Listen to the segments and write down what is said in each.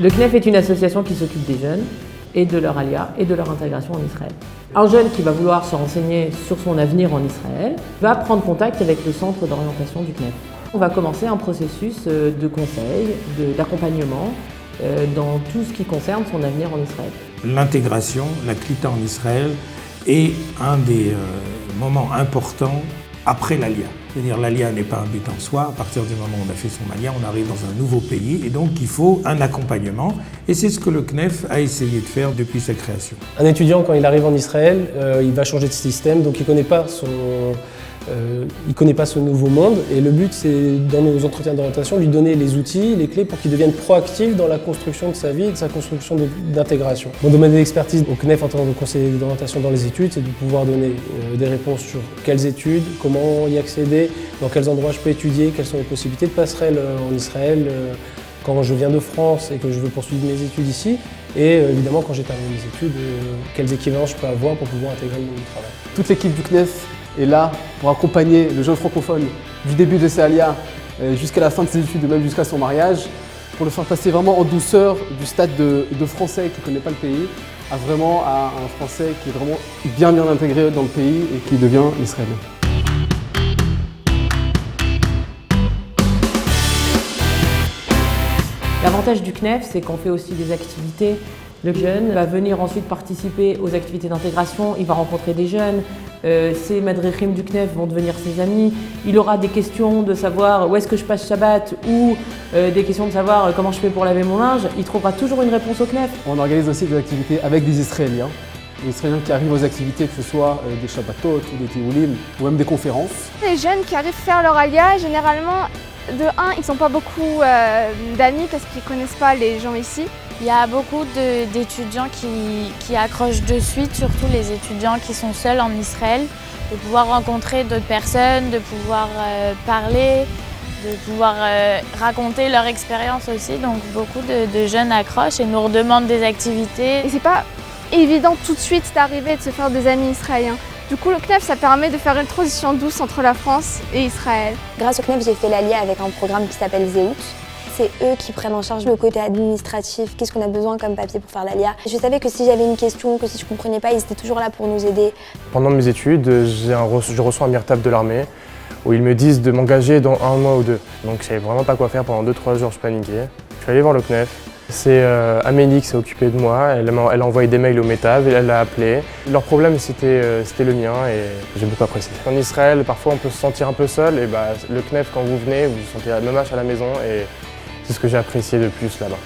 Le CNEF est une association qui s'occupe des jeunes et de leur alia et de leur intégration en Israël. Un jeune qui va vouloir se renseigner sur son avenir en Israël va prendre contact avec le centre d'orientation du CNEF. On va commencer un processus de conseil, d'accompagnement dans tout ce qui concerne son avenir en Israël. L'intégration, la Klita en Israël est un des moments importants après l'Alia. C'est-à-dire l'Alia n'est pas un but en soi, à partir du moment où on a fait son Alia, on arrive dans un nouveau pays et donc il faut un accompagnement et c'est ce que le CNEF a essayé de faire depuis sa création. Un étudiant quand il arrive en Israël, il va changer de système, donc il ne connaît pas ce nouveau monde et le but c'est dans nos entretiens d'orientation lui donner les outils, les clés pour qu'il devienne proactif dans la construction de sa vie et de sa construction d'intégration. Mon domaine d'expertise au CNEF en tant que conseiller d'orientation dans les études, c'est de pouvoir donner des réponses sur quelles études, comment y accéder, dans quels endroits je peux étudier, quelles sont les possibilités de passerelle en Israël quand je viens de France et que je veux poursuivre mes études ici et évidemment quand j'ai terminé mes études, quelles équivalences je peux avoir pour pouvoir intégrer le monde du travail. Toute l'équipe du CNEF est là pour accompagner le jeune francophone du début de ses alia jusqu'à la fin de ses études et même jusqu'à son mariage, pour le faire passer vraiment en douceur du stade de français qui ne connaît pas le pays à vraiment à un français qui est vraiment bien intégré dans le pays et qui devient israélien. L'avantage du CNEF, c'est qu'on fait aussi des activités. Le jeune va venir ensuite participer aux activités d'intégration, il va rencontrer des jeunes, ces madrichim du CNEF vont devenir ses amis, il aura des questions de savoir où est-ce que je passe Shabbat ou des questions de savoir comment je fais pour laver mon linge, il trouvera toujours une réponse au CNEF. On organise aussi des activités avec des Israéliens qui arrivent aux activités, que ce soit des Shabbatot ou des Tioulim ou même des conférences. Les jeunes qui arrivent faire leur alia, généralement, de un, ils n'ont pas beaucoup d'amis parce qu'ils ne connaissent pas les gens ici. Il y a beaucoup d'étudiants qui accrochent de suite, surtout les étudiants qui sont seuls en Israël, de pouvoir rencontrer d'autres personnes, de pouvoir parler, de pouvoir raconter leur expérience aussi. Donc beaucoup de jeunes accrochent et nous redemandent des activités. Et c'est pas évident tout de suite d'arriver et de se faire des amis israéliens. Du coup, le CNEF, ça permet de faire une transition douce entre la France et Israël. Grâce au CNEF, j'ai fait l'ALIA avec un programme qui s'appelle Zéout. C'est eux qui prennent en charge le côté administratif, qu'est-ce qu'on a besoin comme papier pour faire l'ALIA. Je savais que si j'avais une question, que si je ne comprenais pas, ils étaient toujours là pour nous aider. Pendant mes études, je reçois un mirtab de l'armée où ils me disent de m'engager dans 1 mois ou 2. Donc je savais vraiment pas quoi faire pendant 2-3 jours, je paniquais. Je suis allé voir le CNEF. C'est Amélie qui s'est occupée de moi, elle a envoyé des mails au METAV, elle l'a appelé. Leur problème c'était le mien et j'ai beaucoup apprécié. En Israël, parfois on peut se sentir un peu seul et le CNEF quand vous venez, vous vous sentez la même à la maison et c'est ce que j'ai apprécié de plus là-bas.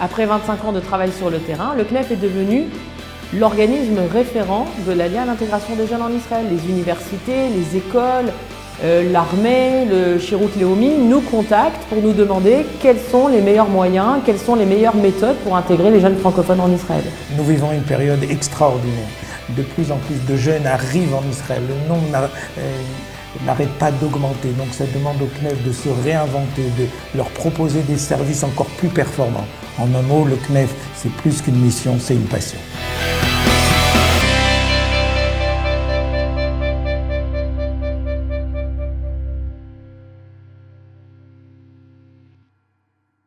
Après 25 ans de travail sur le terrain, le CNEF est devenu l'organisme référent de l'ALIA à l'intégration des jeunes en Israël. Les universités, les écoles, l'armée, le Shirut Leumi nous contactent pour nous demander quels sont les meilleurs moyens, quelles sont les meilleures méthodes pour intégrer les jeunes francophones en Israël. Nous vivons une période extraordinaire. De plus en plus de jeunes arrivent en Israël. Le nombre n'arrête pas d'augmenter. Donc ça demande au CNEF de se réinventer, de leur proposer des services encore plus performants. En un mot, le CNEF, c'est plus qu'une mission, c'est une passion.